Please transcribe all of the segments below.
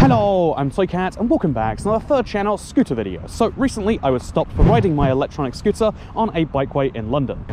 Hello, I'm Toycat and welcome back to another third channel scooter video. So recently I was stopped for riding my electronic scooter on a bikeway in London.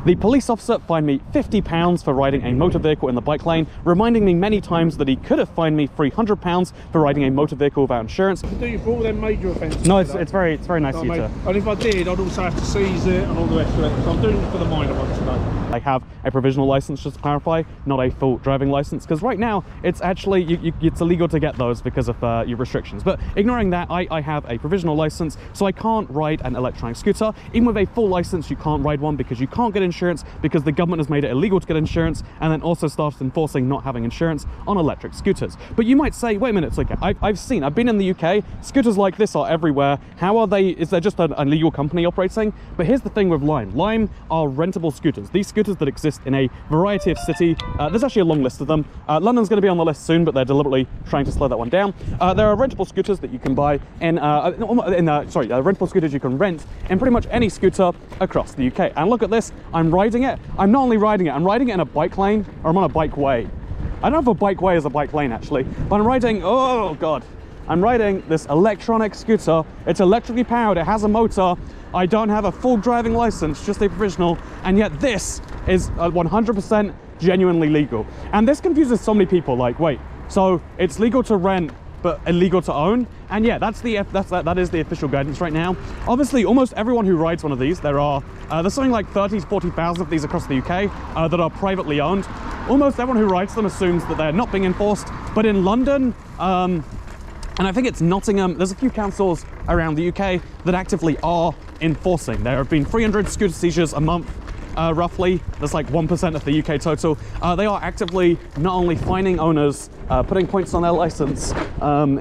The police officer fined me £50 for riding a motor vehicle in the bike lane, reminding me many times that he could have fined me £300 for riding a motor vehicle without insurance. Do you for all them major offences? No, it's very nice of you to. And if I did, I'd also have to seize it and all the rest of it. So I'm doing it for the minor ones today. I have a provisional license, just to clarify, not a full driving license, because right now it's actually it's illegal to get those because of your restrictions. But ignoring that, I have a provisional license, so I can't ride an electronic scooter. Even with a full license, you can't ride one because you can't get insurance, because the government has made it illegal to get insurance, and then also started enforcing not having insurance on electric scooters. But you might say, wait a minute, it's okay. I've been in the UK, scooters like this are everywhere. How are they? Is there just an illegal company operating? But here's the thing with Lime. Lime are rentable scooters. These scooters that exist in a variety of cities. There's actually a long list of them. London's going to be on the list soon, but they're deliberately trying to slow that one down. There are rentable scooters that you can buy rentable scooters you can rent in pretty much any scooter across the UK. And look at this, I'm riding it. I'm not only riding it, I'm riding it in a bike lane, or I'm on a bike way. I don't know if a bike way is a bike lane actually, but I'm riding, oh God. I'm riding this electronic scooter. It's electrically powered, it has a motor. I don't have a full driving license, just a provisional, and yet this is 100% genuinely legal. And this confuses so many people, like, wait, so it's legal to rent but illegal to own? And yeah, that is the official guidance right now. Obviously, almost everyone who rides one of these, there's something like 30 to 40,000 of these across the UK that are privately owned. Almost everyone who rides them assumes that they're not being enforced, but in London, and I think it's Nottingham, there's a few councils around the UK that actively are enforcing. There have been 300 scooter seizures a month, roughly. That's like 1% of the UK total. They are actively not only fining owners, putting points on their license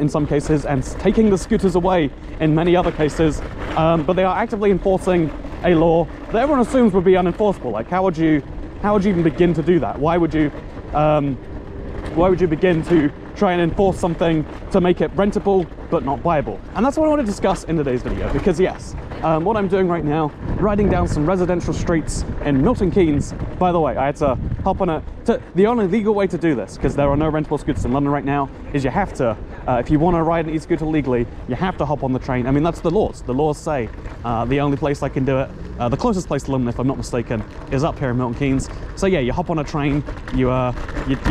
in some cases, and taking the scooters away in many other cases, but they are actively enforcing a law that everyone assumes would be unenforceable. Like, how would you even begin to do that? Why would you begin to try and enforce something to make it rentable but not buyable? And that's what I want to discuss in today's video, because yes, what I'm doing right now, riding down some residential streets in Milton Keynes. By the way, I had to hop on the only legal way to do this, because there are no rentable scooters in London right now, is you have to, if you want to ride an e-scooter legally, you have to hop on the train. I mean, that's the laws. The laws say the only place I can do it, the closest place to London, if I'm not mistaken, is up here in Milton Keynes. So yeah, you hop on a train, you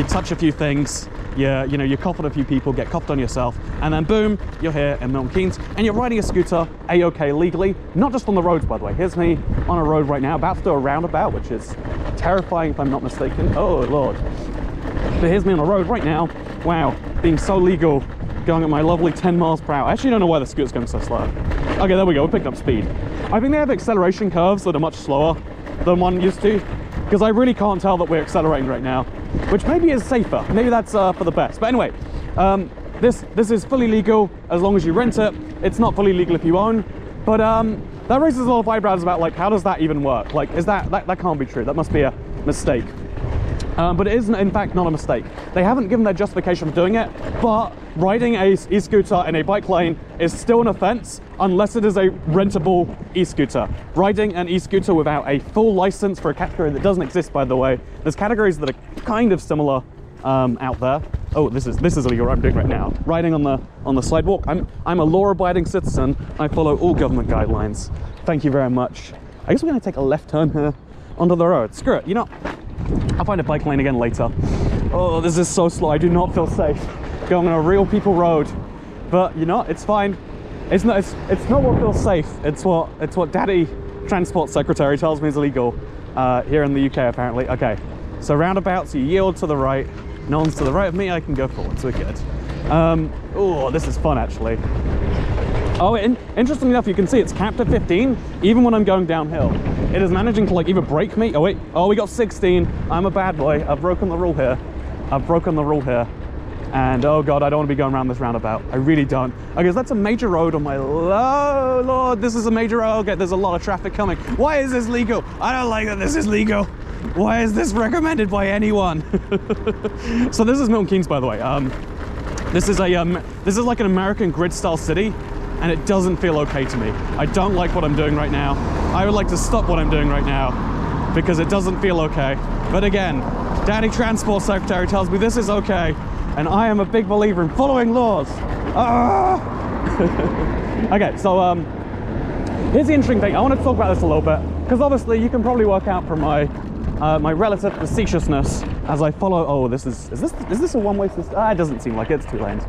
touch a few things, you cough on a few people, get coughed on yourself, and then boom, you're here in Milton Keynes, and you're riding a scooter a-okay legally, not just on the roads, by the way. Here's me on a road right now, about to do a roundabout, which is terrifying if I'm not mistaken. Oh Lord. But here's me on a road right now. Wow, being so legal, going at my lovely 10 miles per hour. I actually don't know why the scooter's going so slow. Okay, there we go, we're picking up speed. I think they have acceleration curves that are much slower than one used to, because I really can't tell that we're accelerating right now, which maybe is safer. Maybe that's for the best. But anyway, this is fully legal as long as you rent it. It's not fully legal if you own. But that raises a lot of eyebrows about, like, how does that even work? Like, is that can't be true. That must be a mistake. But it is in fact not a mistake. They haven't given their justification for doing it, but riding a e-scooter in a bike lane is still an offense unless it is a rentable e-scooter. Riding an e-scooter without a full license for a category that doesn't exist, by the way. There's categories that are kind of similar out there. Oh, this is illegal what I'm doing right now. Riding on the sidewalk. I'm a law-abiding citizen. I follow all government guidelines. Thank you very much. I guess we're gonna take a left turn here onto the road. Screw it, I'll find a bike lane again later. Oh, this is so slow. I do not feel safe going on a real people road. But it's fine. It's not what feels safe. It's what Daddy Transport Secretary tells me is illegal here in the UK apparently. Okay, so roundabouts, you yield to the right. No one's to the right of me, I can go forward, so we're good. Oh, this is fun actually. Oh, interestingly enough, you can see it's capped at 15, even when I'm going downhill. It is managing to, like, either brake me. Oh wait, oh, we got 16. I'm a bad boy. I've broken the rule here. And oh God, I don't want to be going around this roundabout. I really don't. Okay, so that's a major road on my, oh Lord, this is a major road. Okay, there's a lot of traffic coming. Why is this legal? I don't like that this is legal. Why is this recommended by anyone? So this is Milton Keynes, by the way. This is like an American grid style city, and it doesn't feel okay to me. I don't like what I'm doing right now. I would like to stop what I'm doing right now because it doesn't feel okay. But again, Daddy Transport Secretary tells me this is okay. and I am a big believer in following laws. Ah! Okay, so here's the interesting thing. I want to talk about this a little bit, because obviously you can probably work out from my my relative facetiousness as I follow. Oh, is this a one-way system? It doesn't seem like it's 2 lanes.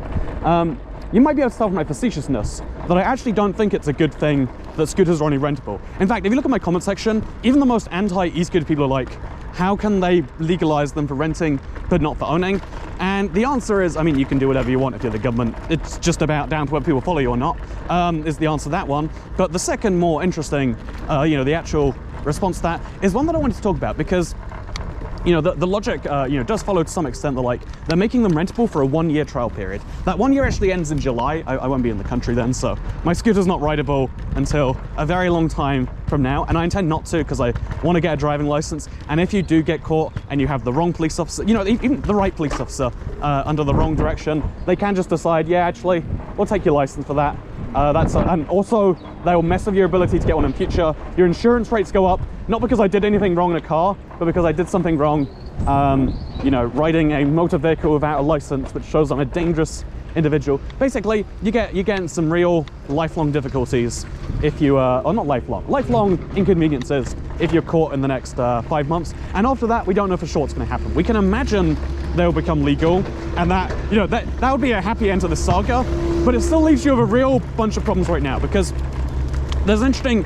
You might be able to tell from my facetiousness that I actually don't think it's a good thing that scooters are only rentable. In fact, if you look at my comment section, even the most anti-e-scooter people are like, how can they legalize them for renting but not for owning? And the answer is, I mean, you can do whatever you want if you're the government. It's just about down to whether people follow you or not, is the answer to that one. But the second more interesting, you know, the actual response to that is one that I wanted to talk about, because you know, the logic, you know, does follow to some extent. They're making them rentable for a 1-year trial period. That 1 year actually ends in July. I won't be in the country then, so my scooter's not rideable until a very long time from now, and I intend not to, because I want to get a driving license. And if you do get caught and you have the wrong police officer, you know, even the right police officer under the wrong direction, they can just decide, yeah, actually, we'll take your license for that. And also they will mess with your ability to get one in future. Your insurance rates go up, not because I did anything wrong in a car, but because I did something wrong, you know, riding a motor vehicle without a license, which shows I'm a dangerous individual. Basically, you get in some real lifelong difficulties if you, or not lifelong inconveniences if you're caught in the next 5 months. And after that, we don't know for sure what's going to happen. We can imagine they'll become legal, and that, you know, that would be a happy end to the saga, but it still leaves you with a real bunch of problems right now, because there's an interesting,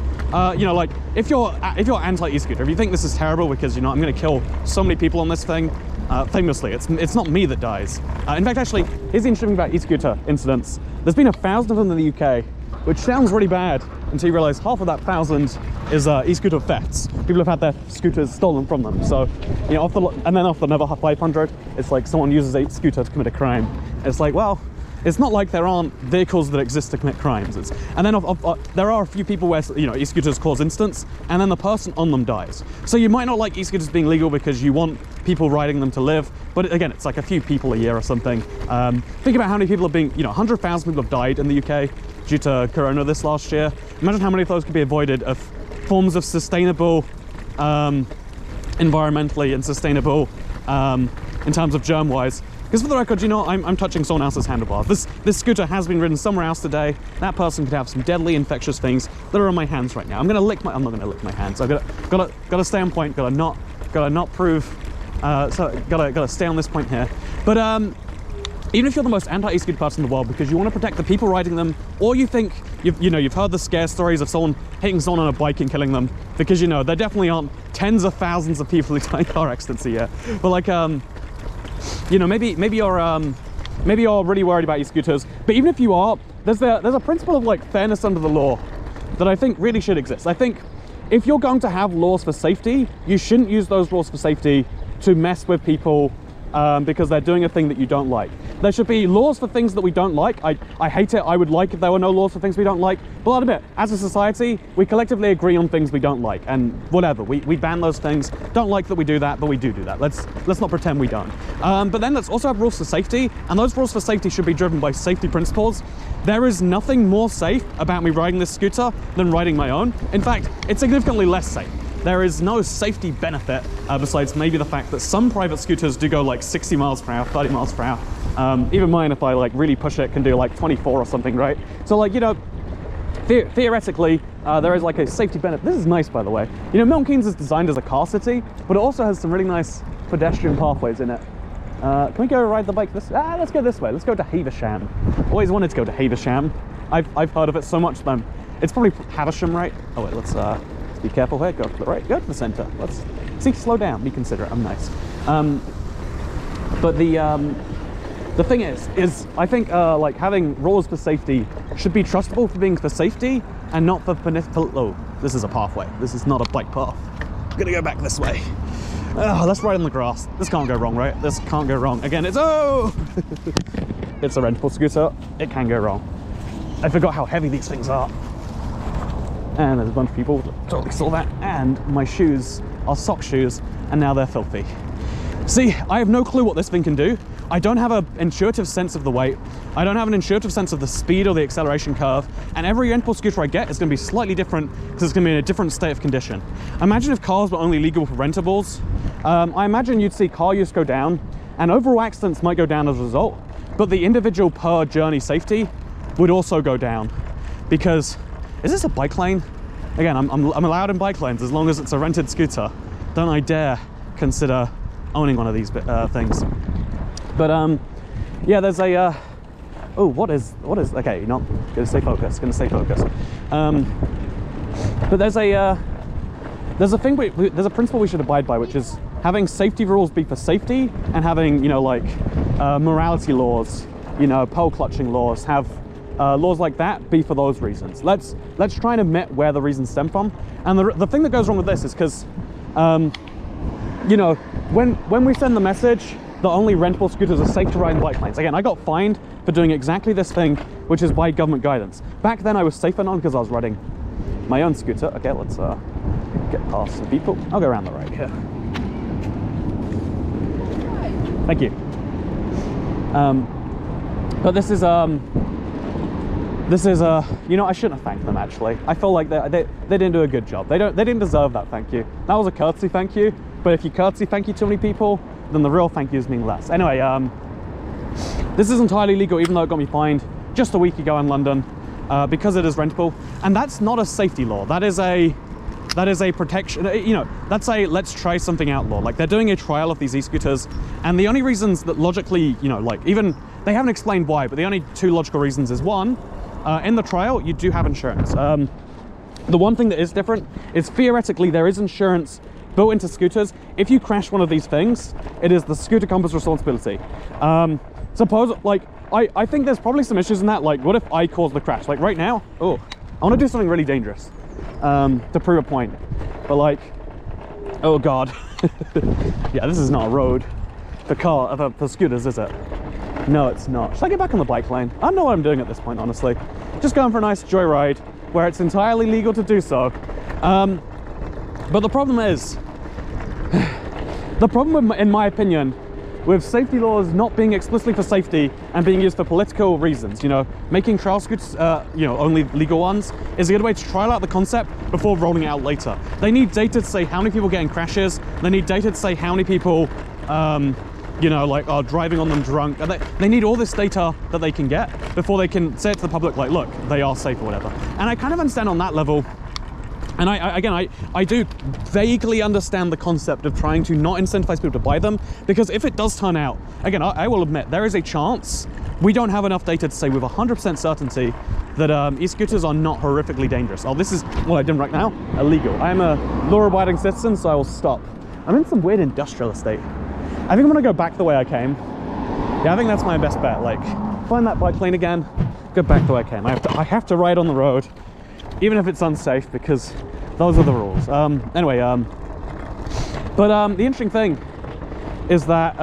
you know, like if you're anti-e-scooter, if you think this is terrible because, you know, I'm going to kill so many people on this thing, famously, it's not me that dies. In fact, actually, here's the interesting thing about e-scooter incidents. There's been 1,000 of them in the UK, which sounds really bad until you realize half of that 1,000 is e-scooter thefts. People have had their scooters stolen from them. So, you know, and then off the another 500, it's like someone uses a scooter to commit a crime. It's like, well, it's not like there aren't vehicles that exist to commit crimes. And then there are a few people where, you know, e-scooters cause incidents, and then the person on them dies. So you might not like e-scooters being legal because you want people riding them to live, but again, it's like a few people a year or something. Think about how many people have been, you know, 100,000 people have died in the UK due to Corona this last year. Imagine how many of those could be avoided if forms of sustainable, environmentally and sustainable in terms of germ-wise. Because for the record, you know, I'm touching someone else's handlebars. This scooter has been ridden somewhere else today. That person could have some deadly infectious things that are on my hands right now. I'm not gonna lick my hands. I've gotta stay on point. Gotta not prove. So gotta stay on this point here. But even if you're the most anti-e-scooter person in the world because you want to protect the people riding them, or you think you've heard the scare stories of someone hitting someone on a bike and killing them, because you know there definitely aren't tens of thousands of people who die in car accidents a year. But like you know, maybe you're really worried about e-scooters, but even if you are, there's a principle of like fairness under the law that I think really should exist. I think if you're going to have laws for safety, you shouldn't use those laws for safety to mess with people because they're doing a thing that you don't like. There should be laws for things that we don't like. I hate it. I would like if there were no laws for things we don't like. But I'll admit, as a society, we collectively agree on things we don't like, and whatever, we ban those things. Don't like that we do that, but we do that. Let's not pretend we don't. But then let's also have rules for safety, and those rules for safety should be driven by safety principles. There is nothing more safe about me riding this scooter than riding my own. In fact, it's significantly less safe. There is no safety benefit besides maybe the fact that some private scooters do go like 60 miles per hour, 30 miles per hour. Even mine, if I like really push it, can do like 24 or something, right? So like, you know, theoretically, there is like a safety benefit. This is nice, by the way. You know, Milton Keynes is designed as a car city, but it also has some really nice pedestrian pathways in it. Can we go ride the bike this? Let's go this way. Let's go to Havisham. Always wanted to go to Havisham. I've heard of it so much. It's probably Havisham, right? Oh wait, let's be careful here. Go to the right. Go to the center. Let's see. Slow down. Be considerate. I'm nice. But the thing is I think like having rules for safety should be trustable for being for safety and not for oh, this is a pathway. This is not a bike path. I'm gonna go back this way. Oh, let's ride on the grass. This can't go wrong, right? This can't go wrong. Again, it's it's a rentable scooter. It can go wrong. I forgot how heavy these things are. And there's a bunch of people that totally saw that. And my shoes are sock shoes, and now they're filthy. See, I have no clue what this thing can do. I don't have an intuitive sense of the weight. I don't have an intuitive sense of the speed or the acceleration curve. And every rentable scooter I get is going to be slightly different because it's going to be in a different state of condition. Imagine if cars were only legal for rentables. I imagine you'd see car use go down, and overall accidents might go down as a result, but the individual per journey safety would also go down. Because, is this a bike lane? Again, I'm allowed in bike lanes as long as it's a rented scooter. Don't I dare consider owning one of these things. But yeah, there's a oh, what is okay, not gonna stay focused, but there's a thing there's a principle we should abide by, which is having safety rules be for safety, and having, you know, like morality laws, you know, pole clutching laws, have laws like that be for those reasons. Let's try and admit where the reasons stem from. And the thing that goes wrong with this is because you know, when we send the message that only rentable scooters are safe to ride in bike lanes, again, I got fined for doing exactly this thing, which is by government guidance. Back then I was safe and on because I was riding my own scooter. Okay, let's get past some people. I'll go around the right here. Thank you. But this is you know, I shouldn't have thanked them actually. I feel like they didn't do a good job. They didn't deserve that thank you. That was a courtesy thank you, but if you courtesy thank you to many people, then the real thank yous mean less. Anyway, this is entirely legal, even though it got me fined just a week ago in London because it is rentable, and that's not a safety law. That is a protection, you know, that's a let's try something out law. Like, they're doing a trial of these e-scooters, and the only reasons that logically, you know, like, even they haven't explained why, but the only two logical reasons is, one, in the trial you do have insurance. The one thing that is different is theoretically there is insurance built into scooters. If you crash one of these things, it is the scooter company's responsibility. Suppose, like, I think there's probably some issues in that. Like, what if I cause the crash? Like, right now, oh, I want to do something really dangerous to prove a point, but like, oh god. Yeah, this is not a road for scooters, is it? No, it's not. Should I get back on the bike lane? I don't know what I'm doing at this point, honestly. Just going for a nice joyride where it's entirely legal to do so. But the problem is, in my opinion, with safety laws not being explicitly for safety and being used for political reasons, you know, making trial scooters, you know, only legal ones is a good way to trial out the concept before rolling it out later. They need data to say how many people get in crashes. They need data to say how many people, you know, like, are driving on them drunk. They need all this data that they can get before they can say it to the public, like, look, they are safe or whatever. And I kind of understand on that level. And I do vaguely understand the concept of trying to not incentivize people to buy them, because if it does turn out, again, I will admit, there is a chance we don't have enough data to say with 100% certainty that e-scooters are not horrifically dangerous. Oh, this is what I did right now, illegal. I am a law-abiding citizen, so I will stop. I'm in some weird industrial estate. I think I'm gonna go back the way I came. Yeah, I think that's my best bet. Like, find that bike lane again, go back the way I came. I have to ride on the road, even if it's unsafe, because those are the rules. Anyway, the interesting thing is that,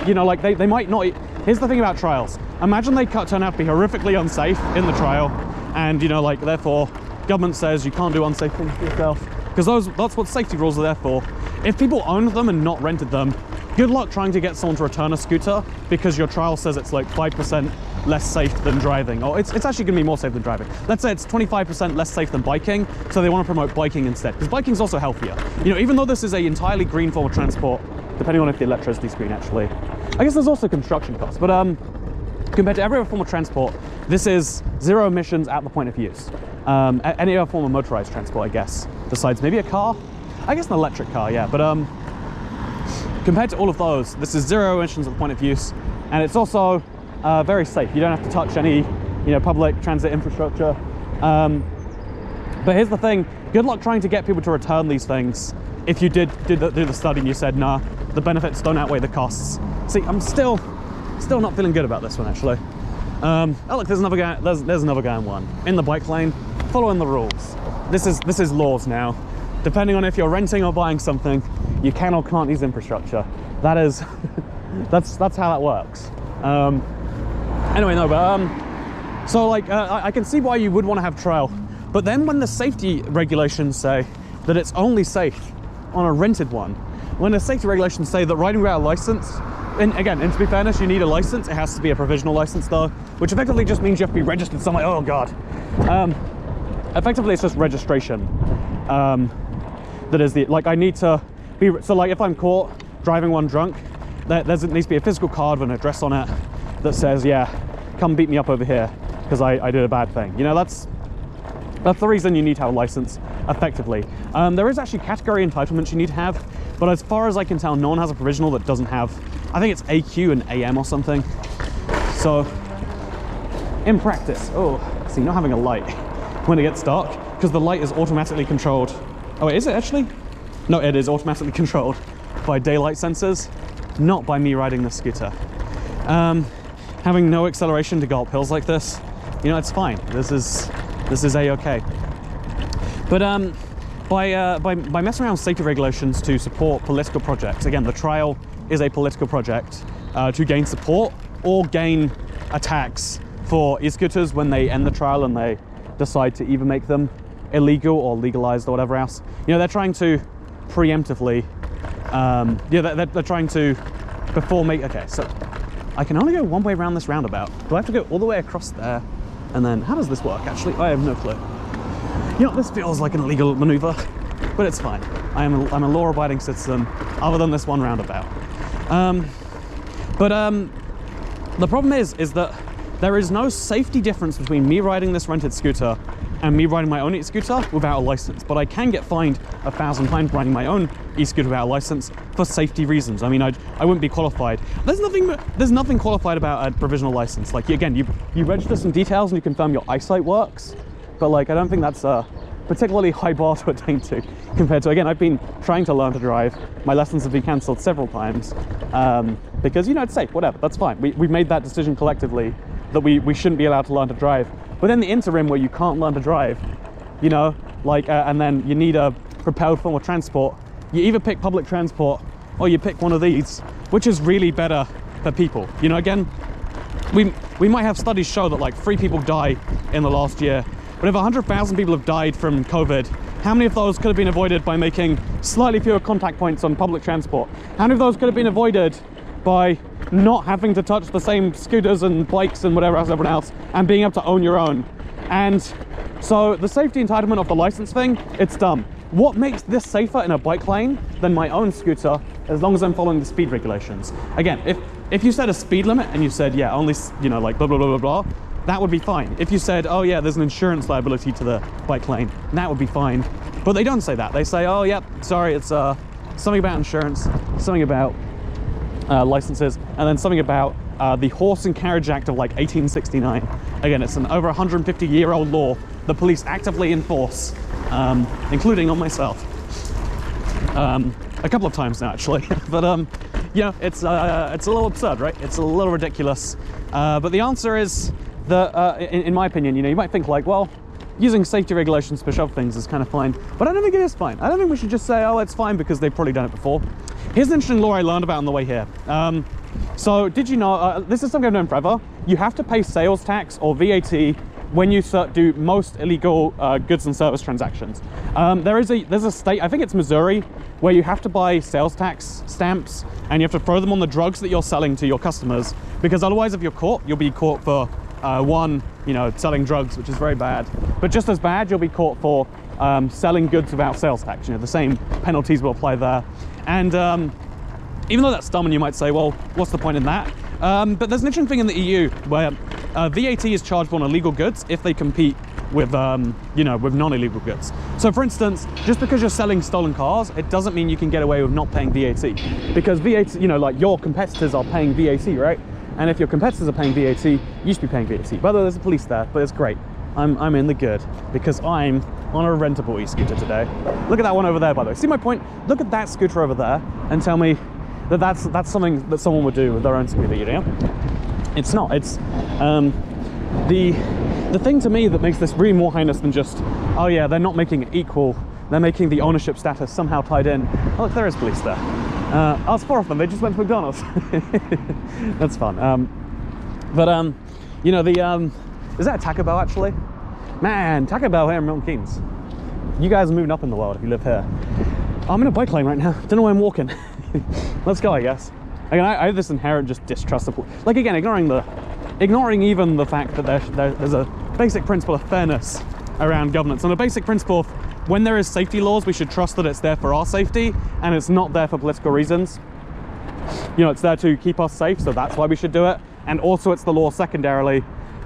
you know, like, they might not. Here's the thing about trials. Imagine they turn out to be horrifically unsafe in the trial, and, you know, like, therefore, government says you can't do unsafe things to yourself, because that's what safety rules are there for. If people owned them and not rented them, good luck trying to get someone to return a scooter because your trial says it's like 5% less safe than driving, or it's actually going to be more safe than driving. Let's say it's 25% less safe than biking, so they want to promote biking instead, because biking's also healthier. You know, even though this is a entirely green form of transport, depending on if the electricity's green, actually. I guess there's also construction costs, but compared to every other form of transport, this is zero emissions at the point of use. Any other form of motorized transport, I guess, besides maybe a car. I guess an electric car, yeah, but compared to all of those, this is zero emissions at the point of use, and it's also very safe. You don't have to touch any, you know, public transit infrastructure. But here's the thing: good luck trying to get people to return these things. If you did do the study and you said, nah, the benefits don't outweigh the costs. See, I'm still not feeling good about this one, actually. Oh look, there's another guy. There's another guy in one in the bike lane, following the rules. This is laws now. Depending on if you're renting or buying something, you can or can't use infrastructure. That is, that's how that works. Anyway, no, but so like, I can see why you would want to have trial, but then when the safety regulations say that it's only safe on a rented one, when the safety regulations say that riding without a license, and again, and to be fairness, you need a license. It has to be a provisional license though, which effectively just means you have to be registered somewhere. Oh god. Effectively, it's just registration. That is the, like, I need to be, so like if I'm caught driving one drunk, there needs to be a physical card with an address on it that says, yeah, come beat me up over here because I did a bad thing. You know, that's the reason you need to have a license, effectively. There is actually category entitlements you need to have, but as far as I can tell, no one has a provisional that doesn't have, I think it's AQ and AM or something. So, in practice, oh, see, not having a light when it gets dark, because the light is automatically controlled. Oh, is it actually? No, it is automatically controlled by daylight sensors, not by me riding the scooter. Having no acceleration to go up hills like this, you know, it's fine. This is a-okay. But by messing around with safety regulations to support political projects, again, the trial is a political project to gain support or gain attacks for e-scooters when they end the trial and they decide to either make them illegal or legalized or whatever else. You know, they're trying to preemptively, yeah, they're trying to, before make, okay, so I can only go one way around this roundabout. Do I have to go all the way across there? And then, how does this work, actually? I have no clue. You know, this feels like an illegal maneuver, but it's fine. I'm a law-abiding citizen, other than this one roundabout. The problem is that there is no safety difference between me riding this rented scooter and me riding my own e-scooter without a license, but I can get fined 1,000 times riding my own e-scooter without a license for safety reasons. I mean, I wouldn't be qualified. There's nothing qualified about a provisional license. Like, again, you register some details and you confirm your eyesight works, but like, I don't think that's a particularly high bar to attain to compared to, again, I've been trying to learn to drive. My lessons have been cancelled several times because, you know, it's safe, whatever, that's fine. We've made that decision collectively that we shouldn't be allowed to learn to drive. But in the interim where you can't learn to drive, you know, like, and then you need a propelled form of transport, you either pick public transport or you pick one of these, which is really better for people. You know, again, we might have studies show that like 3 people die in the last year, but if 100,000 people have died from COVID, how many of those could have been avoided by making slightly fewer contact points on public transport? How many of those could have been avoided by not having to touch the same scooters and bikes and whatever else, everyone else, and being able to own your own? And so the safety entitlement of the license thing, it's dumb. What makes this safer in a bike lane than my own scooter, as long as I'm following the speed regulations? Again, if you set a speed limit and you said, yeah, only, you know, like blah, blah, blah, blah, blah, that would be fine. If you said, oh yeah, there's an insurance liability to the bike lane, that would be fine. But they don't say that. They say, oh yeah, sorry, it's something about insurance, something about licenses, and then something about the Horse and Carriage Act of like 1869. Again, it's an over 150-year-old law the police actively enforce, including on myself. A couple of times now, actually. But you know, it's a little absurd, right? It's a little ridiculous. But the answer is that, in my opinion, you know, you might think like, well, using safety regulations to shove things is kind of fine, but I don't think it is fine. I don't think we should just say, oh, it's fine because they've probably done it before. Here's an interesting law I learned about on the way here. So did you know, this is something I've known forever, you have to pay sales tax or VAT when you do most illegal goods and service transactions. There's a state, I think it's Missouri, where you have to buy sales tax stamps and you have to throw them on the drugs that you're selling to your customers, because otherwise if you're caught, you'll be caught for you know, selling drugs, which is very bad. But just as bad, you'll be caught for selling goods without sales tax. You know, the same penalties will apply there. And even though that's dumb and you might say, well, what's the point in that? But there's an interesting thing in the EU where VAT is charged on illegal goods if they compete with, you know, with non-illegal goods. So for instance, just because you're selling stolen cars, it doesn't mean you can get away with not paying VAT. Because VAT, you know, like your competitors are paying VAT, right? And if your competitors are paying VAT, you should be paying VAT. By the way, there's a police there, but it's great. I'm in the good because I'm on a rentable e-scooter today. Look at that one over there, by the way. See my point? Look at that scooter over there and tell me that that's something that someone would do with their own scooter, you know? It's not. It's the thing to me that makes this really more heinous than just, oh yeah, they're not making it equal. They're making the ownership status somehow tied in. Oh, look, there is police there. Oh, it's 4 of them. They just went to McDonald's. That's fun. You know, is that a Taco Bell actually? Man, Taco Bell here in Milton Keynes. You guys are moving up in the world if you live here. I'm in a bike lane right now. Don't know where I'm walking. Let's go, I guess. Again, I have this inherent just distrust of, like, again, ignoring even the fact that there's a basic principle of fairness around governance, and a basic principle of when there is safety laws, we should trust that it's there for our safety and it's not there for political reasons. you know, it's there to keep us safe, so that's why we should do it. And also it's the law secondarily.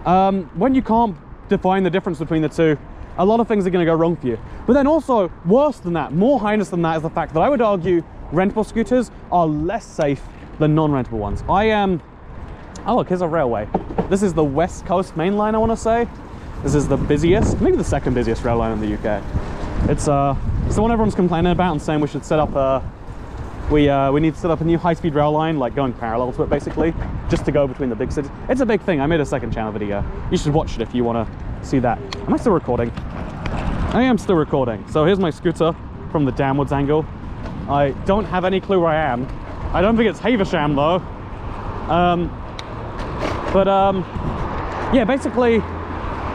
When you can't define the difference between the two, a lot of things are going to go wrong for you. But then also, worse than that, more heinous than that, is the fact that I would argue rentable scooters are less safe than non-rentable ones. Oh look, here's a railway. This is the West Coast Main Line, I want to say. This is the busiest, maybe the second busiest rail line in the UK. It's the one everyone's complaining about and saying we should set up we need to set up a new high-speed rail line, like going parallel to it basically, just to go between the big cities. It's a big thing. I made a second channel video. You should watch it if you want to see that. Am I still recording? I am still recording. So here's my scooter from the downwards angle. I don't have any clue where I am. I don't think it's Havisham though. Yeah, basically,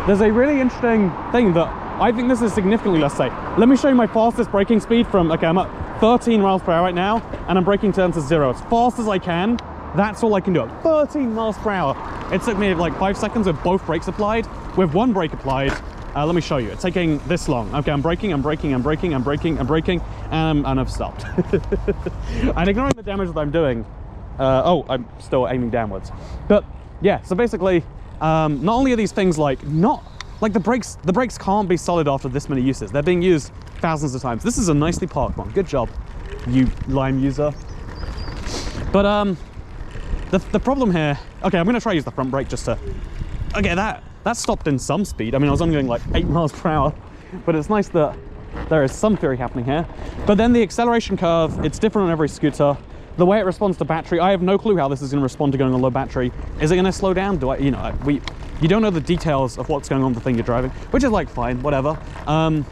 there's a really interesting thing that I think this is significantly less safe. Let me show you my fastest braking speed from, okay, I'm at 13 miles per hour right now, and I'm braking turns to 0 as fast as I can. That's all I can do at 13 miles per hour. It took me like 5 seconds with both brakes applied. With one brake applied, let me show you. It's taking this long. Okay, I'm braking, and I've stopped. And ignoring the damage that I'm doing, oh, I'm still aiming downwards. But yeah, so basically, not only are these things like the brakes can't be solid after this many uses. They're being used thousands of times. This is a nicely parked one. Good job, you Lime user. But the problem here, okay, I'm gonna try to use the front brake just to, okay, that stopped in some speed. I mean, I was only going like 8 miles per hour, but it's nice that there is some theory happening here. But then the acceleration curve, it's different on every scooter. The way it responds to battery, I have no clue how this is going to respond to going on low battery. Is it going to slow down? You don't know the details of what's going on with the thing you're driving, which is like fine, whatever. But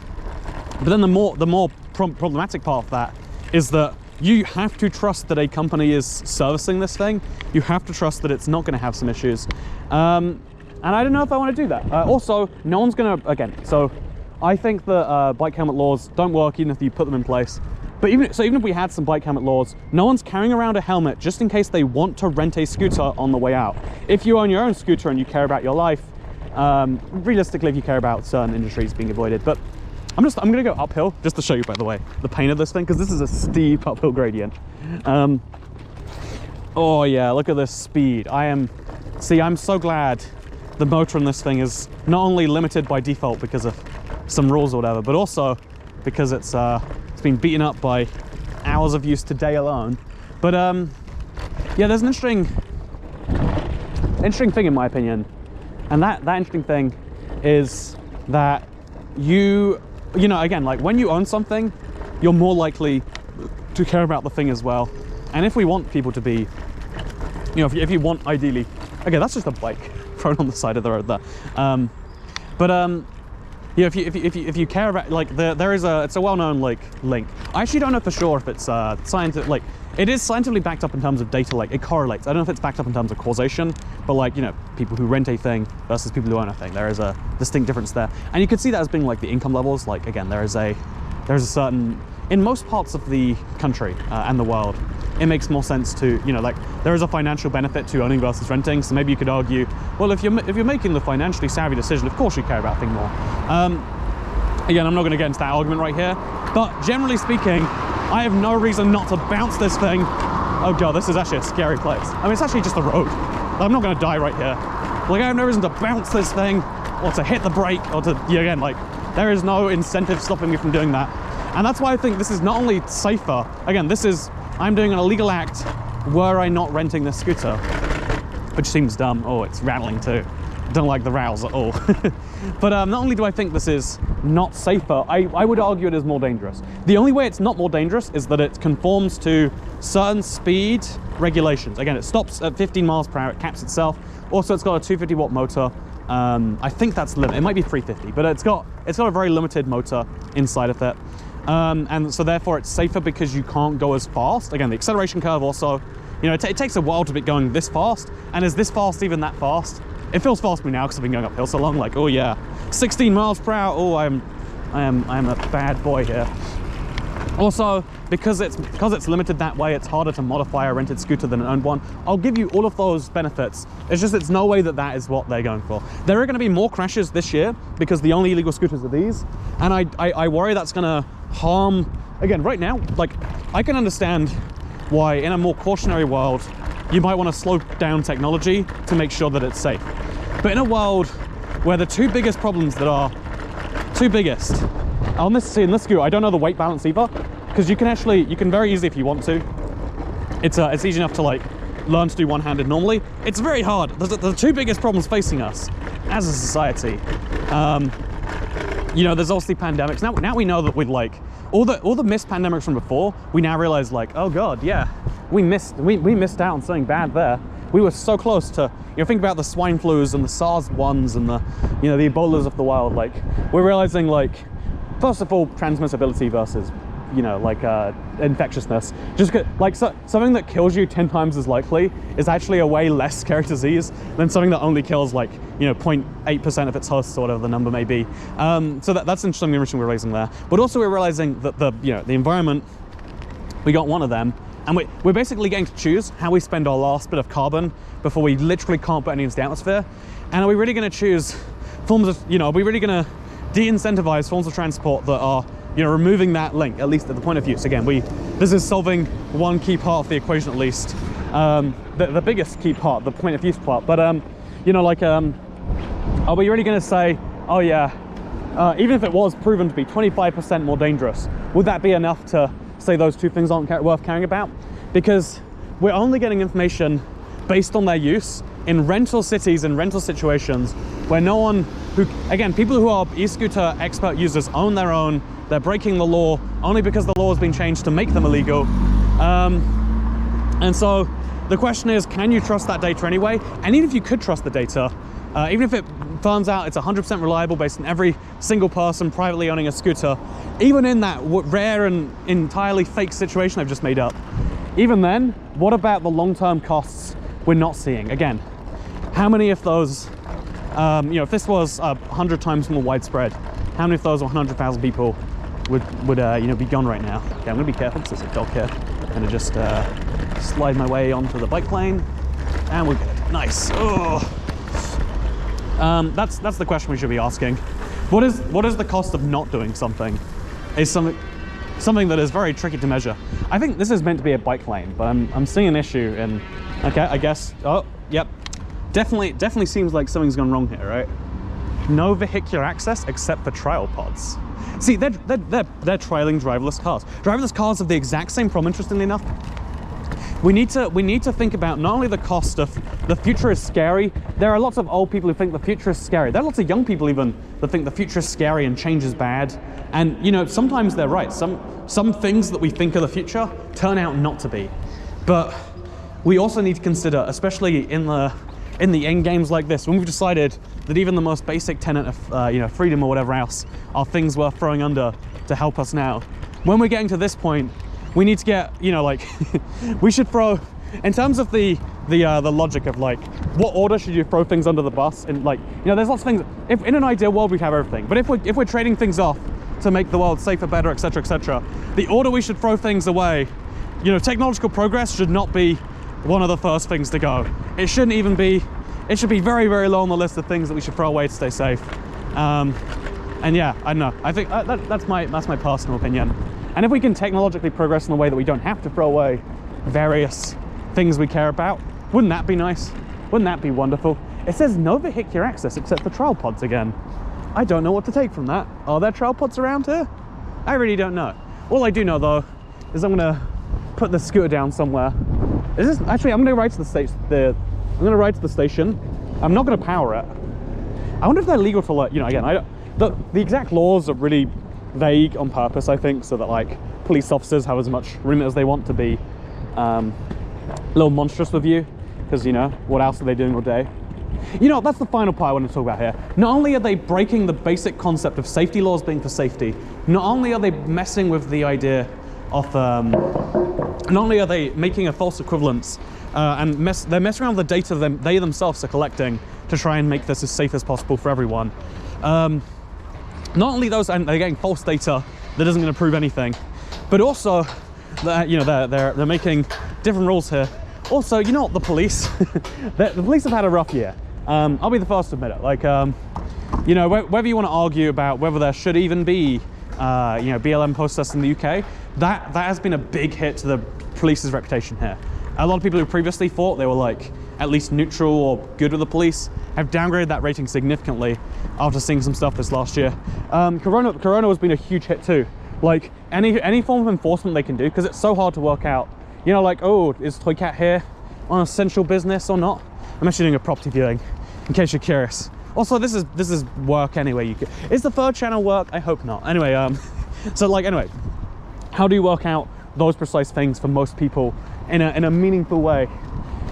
then the more problematic part of that is that you have to trust that a company is servicing this thing. You have to trust that it's not going to have some issues. And I don't know if I want to do that. Also, no one's going to, again, so I think that bike helmet laws don't work even if you put them in place. But even if we had some bike helmet laws, no one's carrying around a helmet just in case they want to rent a scooter on the way out. If you own your own scooter and you care about your life, realistically, if you care about certain industries being avoided. But I'm gonna go uphill just to show you, by the way, the pain of this thing, because this is a steep uphill gradient. Oh yeah, look at this speed. I'm so glad the motor in this thing is not only limited by default because of some rules or whatever, but also because it's been beaten up by hours of use today alone. But yeah, there's an interesting thing in my opinion, and that interesting thing is that you know, again, like when you own something, you're more likely to care about the thing as well. And if we want people to be, you know, if you want ideally, okay, that's just a bike thrown on the side of the road there. Yeah, if you care about, like, it's a well-known like link. I actually don't know for sure if it's scientific, like it is scientifically backed up in terms of data, like it correlates. I don't know if it's backed up in terms of causation, but like, you know, people who rent a thing versus people who own a thing, there is a distinct difference there. And you could see that as being like the income levels. Like again, there's a certain, in most parts of the country and the world, it makes more sense to, you know, like there is a financial benefit to owning versus renting. So maybe you could argue, well, if you're making the financially savvy decision, of course you care about things more. Again, I'm not going to get into that argument right here, but generally speaking, I have no reason not to bounce this thing. Oh god, this is actually a scary place. I mean, it's actually just a road. I'm not going to die right here. Like, I have no reason to bounce this thing or to hit the brake or to, again, like, there is no incentive stopping me from doing that. And that's why I think this is not only safer, again, I'm doing an illegal act were I not renting this scooter, which seems dumb. Oh, it's rattling too. I don't like the rattles at all. But not only do I think this is not safer, I would argue it is more dangerous. The only way it's not more dangerous is that it conforms to certain speed regulations. Again, it stops at 15 miles per hour, it caps itself. Also, it's got a 250 watt motor. I think that's the limit. It might be 350, but it's got a very limited motor inside of it. And so therefore it's safer because you can't go as fast. Again, the acceleration curve also, you know, it takes a while to be going this fast. And is this fast even that fast? It feels fast to me now because I've been going uphill so long, like, oh yeah, 16 miles per hour. Oh, I am a bad boy here. Also, because it's limited that way, it's harder to modify a rented scooter than an owned one. I'll give you all of those benefits. It's no way that is what they're going for. There are going to be more crashes this year because the only illegal scooters are these. And I worry that's going to harm, again, right now, like, I can understand why in a more cautionary world, you might want to slow down technology to make sure that it's safe. But in a world where the two biggest problems that are on this scooter, I don't know the weight balance either, because you can very easily, if you want to, it's easy enough to like learn to do one-handed normally. It's very hard. The two biggest problems facing us as a society. You know, there's obviously pandemics. Now we know that with like all the missed pandemics from before, we now realize like, oh god, yeah, we missed out on something bad there. We were so close to, you know, think about the swine flus and the SARS ones and the, you know, the Ebolas of the wild. Like, we're realizing like, first of all, transmissibility versus, you know, like infectiousness. Just like something that kills you 10 times as likely is actually a way less scary disease than something that only kills like, you know, 0.8% of its hosts or whatever the number may be. So that's interesting information we're raising there. But also we're realizing that the environment, we got one of them, and we're basically getting to choose how we spend our last bit of carbon before we literally can't put any into the atmosphere. And are we really going to choose forms of, you know, are we really going to de-incentivize forms of transport that are, you know, removing that link, at least at the point of use? Again, this is solving one key part of the equation at least. The biggest key part, the point of use part. But, you know, like, are we really going to say, oh yeah, even if it was proven to be 25% more dangerous, would that be enough to say those two things aren't worth caring about? Because we're only getting information based on their use in rental cities and rental situations where no one again, people who are e-scooter expert users own their own. They're breaking the law only because the law has been changed to make them illegal. And so the question is, can you trust that data anyway? And even if you could trust the data, even if it turns out it's 100% reliable based on every single person privately owning a scooter, even in that rare and entirely fake situation I've just made up, even then, what about the long-term costs we're not seeing? Again, how many of those, you know, if this was 100 times more widespread, how many of those 100,000 people would you know, be gone right now? Okay, I'm gonna be careful because there's a dog here. I'm gonna just slide my way onto the bike lane, and we're good. Nice. Oh. That's the question we should be asking. What is the cost of not doing something? Is something that is very tricky to measure. I think this is meant to be a bike lane, but I'm seeing an issue in. Okay, I guess. Oh, yep. Definitely seems like something's gone wrong here, right? No vehicular access except for trial pods. See, they're trialing driverless cars. Driverless cars have the exact same problem, interestingly enough. We need to think about not only the cost of the future is scary. There are lots of old people who think the future is scary. There are lots of young people even that think the future is scary and change is bad. And you know, sometimes they're right. Some things that we think are the future turn out not to be. But we also need to consider, especially in the end games like this, when we've decided that even the most basic tenet of you know, freedom or whatever else are things worth throwing under to help us now. When we're getting to this point, we need to get, you know, like we should throw, in terms of the logic of like what order should you throw things under the bus, and like, you know, there's lots of things. If in an ideal world we'd have everything, but if we're trading things off to make the world safer, better, etc., etc., the order we should throw things away, you know, technological progress should not be one of the first things to go. It shouldn't even be. It should be very, very low on the list of things that we should throw away to stay safe. And yeah, I don't know. I think that's my personal opinion. And if we can technologically progress in a way that we don't have to throw away various things we care about, wouldn't that be nice? Wouldn't that be wonderful? It says no vehicular access except for trial pods again. I don't know what to take from that. Are there trial pods around here? I really don't know. All I do know though is I'm gonna put the scooter down somewhere. Is this actually? I'm gonna ride to the station. I'm gonna ride to the station. I'm not gonna power it. I wonder if they're legal to, like, you know, again, the exact laws are really vague on purpose, I think, so that like police officers have as much room as they want to be a little monstrous with you, because, you know, what else are they doing all day? You know, that's the final part I want to talk about here. Not only are they breaking the basic concept of safety laws being for safety, not only are they messing with the idea of, not only are they making a false equivalence, and they're messing around with the data they themselves are collecting to try and make this as safe as possible for everyone. Not only those, and they're getting false data that isn't going to prove anything, but also, you know, they're making different rules here. Also, you know what, the police, the police have had a rough year. I'll be the first to admit it. Like, you know, whether you want to argue about whether there should even be, you know, BLM protests in the UK, that has been a big hit to the police's reputation here. A lot of people who previously thought they were like at least neutral or good with the police have downgraded that rating significantly after seeing some stuff this last year. Corona has been a huge hit too. Like any form of enforcement they can do, because it's so hard to work out, you know, like, oh, is Toycat here on essential business or not? I'm actually doing a property viewing, in case you're curious. Also, this is work anyway. Is the third channel work? I hope not. Anyway, so like, anyway, how do you work out those precise things for most people in a meaningful way?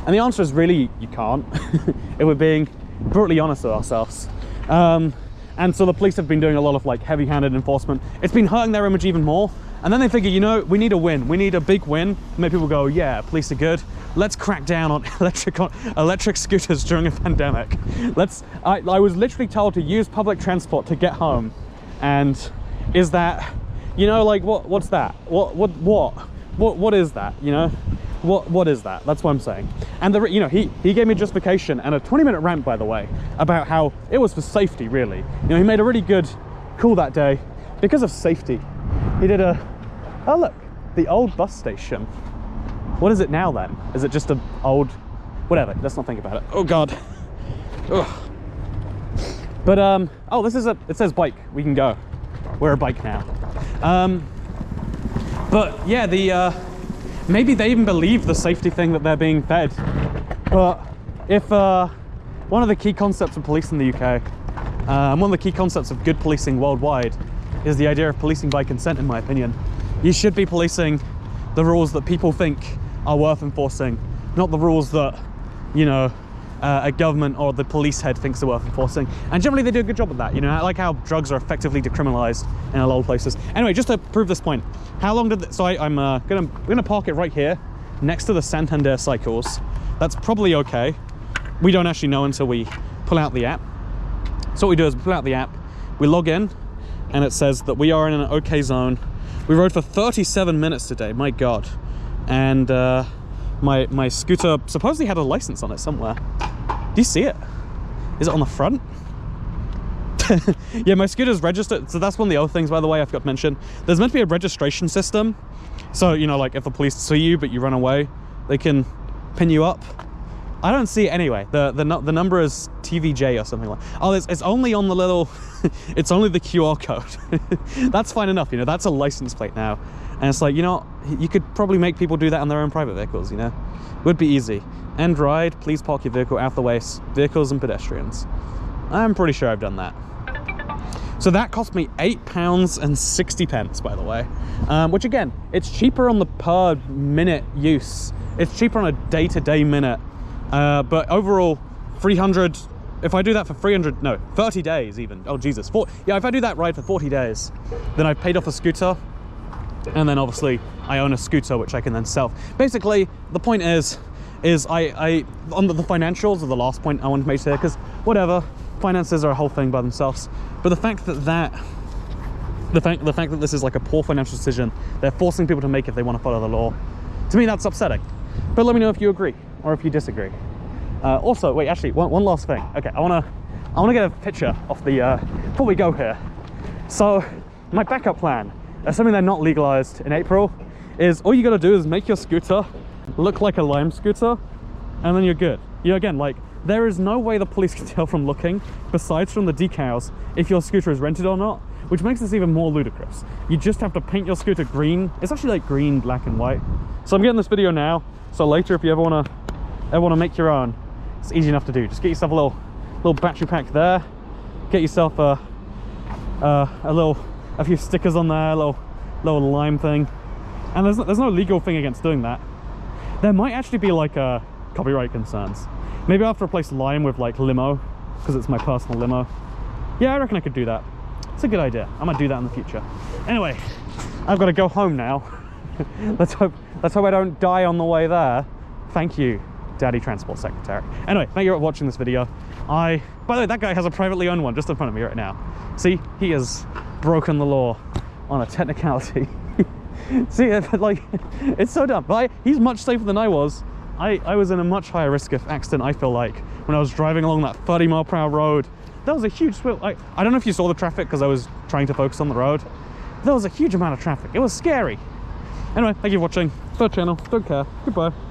And the answer is really, you can't, if we're being brutally honest with ourselves. And so the police have been doing a lot of like heavy-handed enforcement. It's been hurting their image even more. And then they figure, you know, we need a win. We need a big win. Make people go, yeah, police are good. Let's crack down on electric scooters during a pandemic. I was literally told to use public transport to get home. And is that, you know, like, what's that? What is that, you know? What is that? That's what I'm saying. And you know, he gave me justification and a 20-minute rant, by the way, about how it was for safety, really. You know, he made a really good call that day because of safety. He did oh look, the old bus station. What is it now then? Is it just an old, whatever, let's not think about it. Oh God. Ugh. But oh, it says bike, we can go. We're a bike now. But yeah, maybe they even believe the safety thing that they're being fed. But if one of the key concepts of police in the UK, and one of the key concepts of good policing worldwide, is the idea of policing by consent, in my opinion. You should be policing the rules that people think are worth enforcing, not the rules that, you know, a government or the police head thinks are worth enforcing. And generally they do a good job of that, you know. I like how drugs are effectively decriminalized in a lot of places. Anyway, just to prove this point, how long did so I'm gonna park it right here next to the Santander cycles. That's probably okay. We don't actually know until we pull out the app. So what we do is we pull out the app, we log in, and it says that we are in an okay zone. We rode for 37 minutes today, my God. And my scooter supposedly had a license on it somewhere. Do you see it? Is it on the front? Yeah, my scooter's registered. So that's one of the other things, by the way, I forgot to mention. There's meant to be a registration system. So, you know, like if the police see you but you run away, they can pin you up. I don't see it anyway. The number is TVJ or something like. Oh, it's only on the little. It's only the QR code. That's fine enough, you know. That's a license plate now, and it's like, you know, you could probably make people do that on their own private vehicles. You know, would be easy. End ride. Please park your vehicle out of the way. Vehicles and pedestrians. I'm pretty sure I've done that. So that cost me £8.60, by the way, which again, it's cheaper on the per minute use. It's cheaper on a day-to-day minute. But overall, 300, if I do that for 30 days even, oh Jesus, yeah, if I do that ride for 40 days, then I've paid off a scooter, and then obviously I own a scooter which I can then sell. Basically, the point is I on the financials are the last point I want to make here, because whatever, finances are a whole thing by themselves, but the fact that this is like a poor financial decision they're forcing people to make if they want to follow the law, to me that's upsetting. But let me know if you agree or if you disagree. Also, wait, actually, one last thing. Okay, I wanna get a picture of the before we go here. So my backup plan, assuming they're not legalized in April, is all you gotta do is make your scooter look like a Lime scooter, and then you're good. You know, again, like, there is no way the police can tell from looking, besides from the decals, if your scooter is rented or not, which makes this even more ludicrous. You just have to paint your scooter green. It's actually like green, black, and white. So I'm getting this video now, so later if you ever wanna make your own, it's easy enough to do. Just get yourself a little battery pack there, get yourself a few stickers on there, a little Lime thing, and there's no legal thing against doing that. There might actually be like copyright concerns. Maybe I'll have to replace Lime with like limo, because it's my personal limo. Yeah, I reckon I could do that. It's a good idea. I might do that in the future. Anyway, I've got to go home now. let's hope I don't die on the way there. Thank you, Daddy Transport Secretary. Anyway, thank you for watching this video. By the way, that guy has a privately owned one just in front of me right now. See, he has broken the law on a technicality. See, like, it's so dumb. But he's much safer than I was. I was in a much higher risk of accident, I feel like, when I was driving along that 30-mile-per-hour road. That was a huge swivel. I don't know if you saw the traffic because I was trying to focus on the road. There was a huge amount of traffic. It was scary. Anyway, thank you for watching. Third channel, don't care. Goodbye.